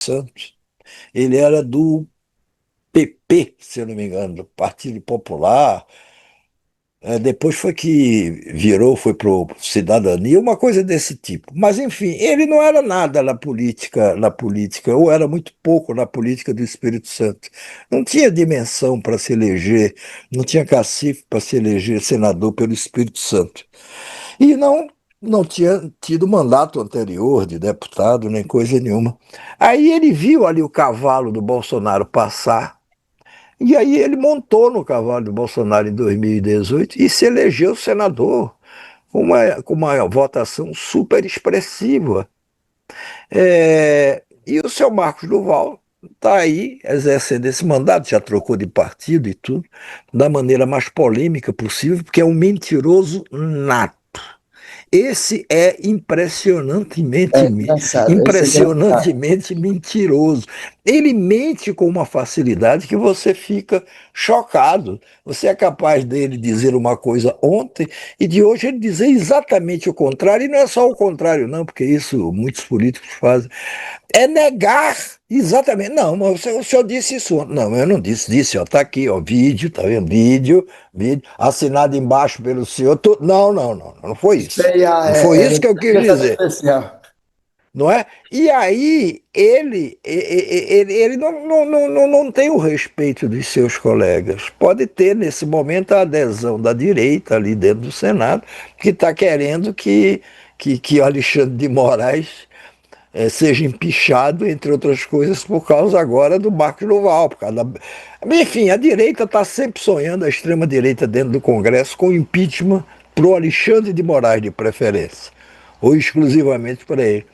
Santos. Ele era do PP, se eu não me engano, do Partido Popular. Depois foi que virou, foi para Cidadania, uma coisa desse tipo. Mas, enfim, ele não era nada na política, ou era muito pouco na política do Espírito Santo. Não tinha dimensão para se eleger, não tinha cacife para se eleger senador pelo Espírito Santo. E não tinha tido mandato anterior de deputado, nem coisa nenhuma. Aí ele viu ali o cavalo do Bolsonaro passar, e aí ele montou no cavalo do Bolsonaro em 2018 e se elegeu senador com uma votação super expressiva. E o seu Marcos Duval está aí exercendo esse mandato, já trocou de partido e tudo, da maneira mais polêmica possível, porque é um mentiroso nato. Esse é É engraçado, esse é engraçado. impressionantemente mentiroso. Ele mente com uma facilidade que você fica chocado. Você é capaz dele dizer uma coisa ontem e de hoje ele dizer exatamente o contrário, e não é só o contrário, não, porque isso muitos políticos fazem. É negar exatamente. Não, mas o senhor disse isso ontem. Não, eu não disse. Disse, ó, tá aqui, ó, vídeo, tá vendo? Vídeo, assinado embaixo pelo senhor. Não, não, não, não foi Isso isso. aí Não foi é isso que eu quis inteligência dizer, artificial. não é? E aí ele não tem o respeito dos seus colegas. Pode ter, nesse momento, a adesão da direita ali dentro do Senado, que está querendo que Alexandre de Moraes seja empichado, entre outras coisas, por causa agora do Marcos Duval. Enfim, a direita está sempre sonhando, a extrema-direita dentro do Congresso, com impeachment para o Alexandre de Moraes, de preferência, ou exclusivamente para ele.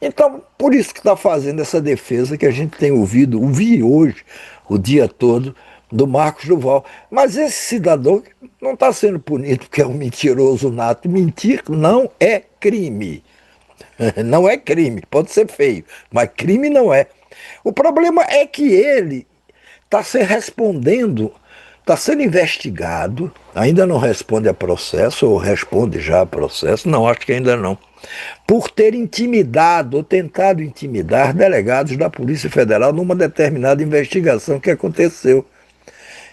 Então, por isso que está fazendo essa defesa que a gente tem ouvi hoje, o dia todo, do Marcos Duval. Mas esse cidadão não está sendo punido porque é um mentiroso nato. Mentir não é crime. Não é crime, pode ser feio, mas crime não é. O problema é que ele está se respondendo, está sendo investigado, ainda não responde a processo, ou responde já a processo, não, acho que ainda não, por ter intimidado ou tentado intimidar delegados da Polícia Federal numa determinada investigação que aconteceu.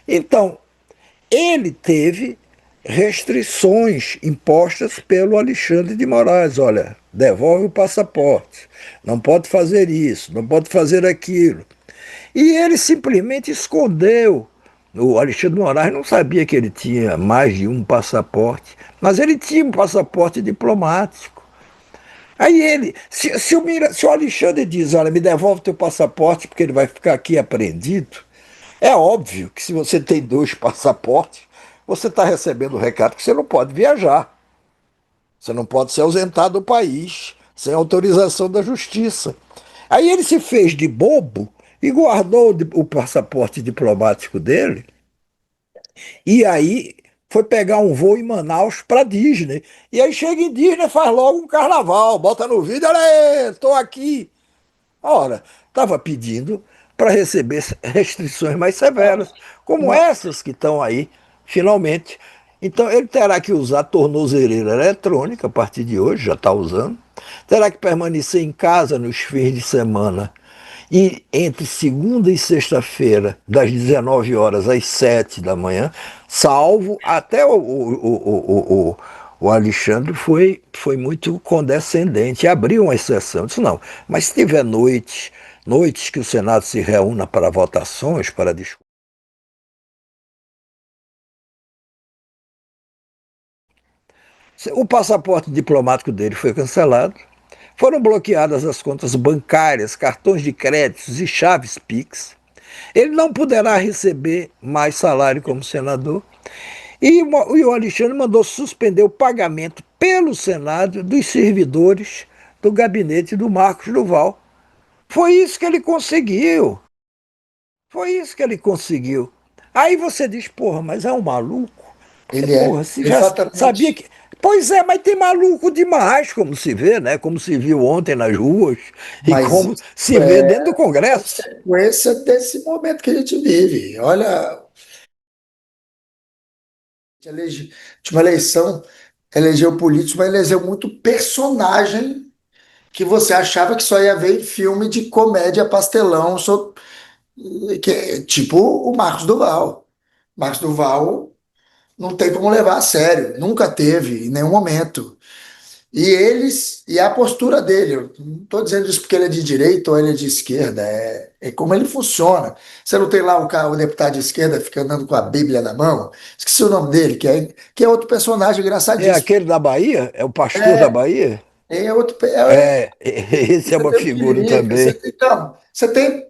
Então, ele teve restrições impostas pelo Alexandre de Moraes. Olha, devolve o passaporte, não pode fazer isso, não pode fazer aquilo. E ele simplesmente escondeu. O Alexandre de Moraes não sabia que ele tinha mais de um passaporte, mas ele tinha um passaporte diplomático. Aí ele, se o Alexandre diz, olha, me devolve teu passaporte porque ele vai ficar aqui apreendido, é óbvio que se você tem dois passaportes, você está recebendo o recado que você não pode viajar. Você não pode se ausentar do país sem autorização da justiça. Aí ele se fez de bobo e guardou o passaporte diplomático dele. E aí foi pegar um voo em Manaus para Disney. E aí chega em Disney, faz logo um carnaval, bota no vídeo, olha aí, estou aqui. Ora, estava pedindo para receber restrições mais severas, como Uma, essas que estão aí, finalmente. Então, ele terá que usar tornozeleira eletrônica a partir de hoje, já está usando. Terá que permanecer em casa nos fins de semana. E entre segunda e sexta-feira, das 19 horas às 7 da manhã, salvo até o Alexandre foi muito condescendente, abriu uma exceção. Disse, não, mas se tiver noites que o Senado se reúna para votações, para discutir. O passaporte diplomático dele foi cancelado, foram bloqueadas as contas bancárias, cartões de créditos e chaves Pix. Ele não poderá receber mais salário como senador. E o Alexandre mandou suspender o pagamento pelo Senado dos servidores do gabinete do Marcos Duval. Foi isso que ele conseguiu. Foi isso que ele conseguiu. Aí você diz, porra, mas é um maluco? Porque, ele é, porra, se já sabia exatamente. que. Pois é, mas tem maluco demais, como se vê, né? Como se viu ontem nas ruas e Mas como isso se vê é dentro do Congresso. consequência desse momento que a gente vive. Olha, última eleição elegeu político, mas elegeu muito personagem que você achava que só ia ver em filme de comédia pastelão, tipo o Marcos Duval. Marcos Duval não tem como levar a sério, nunca teve, em nenhum momento. E a postura dele, eu não estou dizendo isso porque ele é de direita ou ele é de esquerda, é como ele funciona. Você não tem lá o deputado de esquerda fica andando com a Bíblia na mão? Esqueci o nome dele, que é outro personagem É engraçadíssimo. aquele da Bahia? É o pastor da É, Bahia? é outro. Esse é Você uma tem o figura Tiririca, também. você tem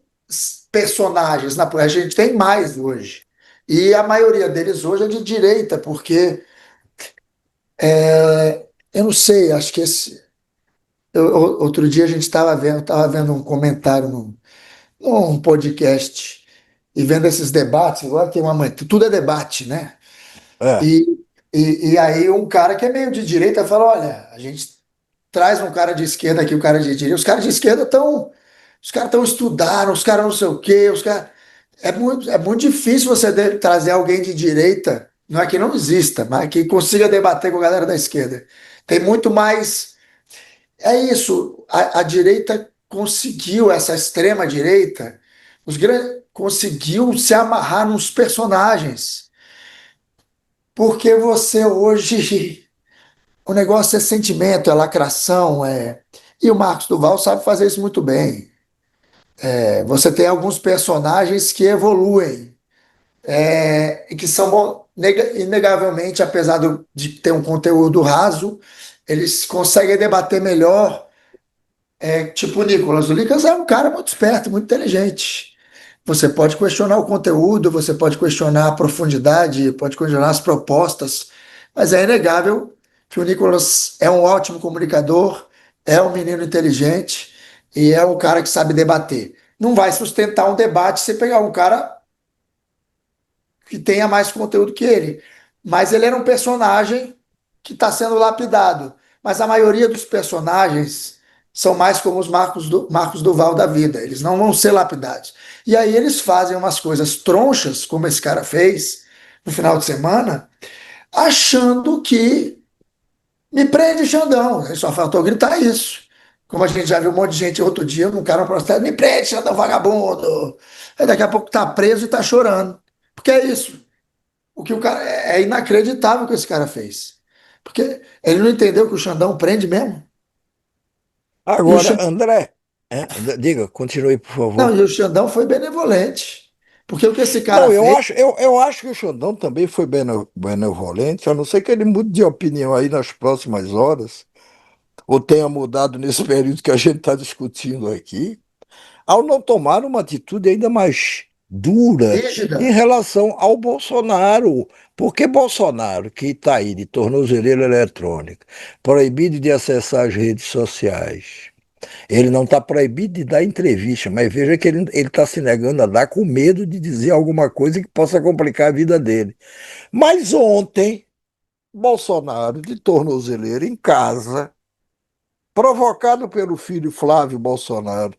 personagens a gente tem mais hoje. E a maioria deles hoje é de direita, porque eu não sei, acho que outro dia a gente estava vendo um comentário num podcast e vendo esses debates, agora tem tudo é debate, né? É. E, e aí um cara que é meio de direita fala, olha, a gente traz um cara de esquerda aqui, um cara de direita, os caras de esquerda estão estudando, os caras não sei o quê, os caras. É muito difícil você trazer alguém de direita, não é que não exista, mas que consiga debater com a galera da esquerda. Tem muito mais. É isso, a direita conseguiu, essa extrema direita, conseguiu se amarrar nos personagens. Porque você hoje, o negócio é sentimento, é lacração, é. E o Marcos Duval sabe fazer isso muito bem. Você tem alguns personagens que evoluem, e que são inegavelmente, apesar de ter um conteúdo raso, eles conseguem debater melhor, tipo o Nicolas. O Nicolas é um cara muito esperto, muito inteligente. Você pode questionar o conteúdo, você pode questionar a profundidade, pode questionar as propostas, mas é inegável que o Nicolas é um ótimo comunicador, é um menino inteligente e é um cara que sabe debater. Não vai sustentar um debate se pegar um cara que tenha mais conteúdo que ele. Mas ele era um personagem que está sendo lapidado. Mas a maioria dos personagens são mais como os Marcos Duval da vida. Eles não vão ser lapidados. E aí eles fazem umas coisas tronchas, como esse cara fez no final de semana, achando que me prende, Xandão. Só faltou gritar isso. Como a gente já viu um monte de gente outro dia, um cara no processo, me prende, Xandão, vagabundo. Aí daqui a pouco tá preso e tá chorando. Porque é isso. O que o cara é inacreditável o que esse cara fez. Porque ele não entendeu que o Xandão prende mesmo. E o Agora, Xandão, André, diga, continue, por não, favor. e o Xandão foi benevolente. Porque o que esse cara Não, fez, eu acho que o Xandão também foi benevolente, a não ser que ele mude de opinião aí nas próximas horas, ou tenha mudado nesse período que a gente está discutindo aqui, ao não tomar uma atitude ainda mais dura em rígida, relação ao Bolsonaro. Porque Bolsonaro, que está aí de tornozeleira eletrônica, proibido de acessar as redes sociais, ele não está proibido de dar entrevista, mas veja que ele está se negando a dar com medo de dizer alguma coisa que possa complicar a vida dele. Mas ontem, Bolsonaro, de tornozeleira em casa, provocado pelo filho Flávio Bolsonaro,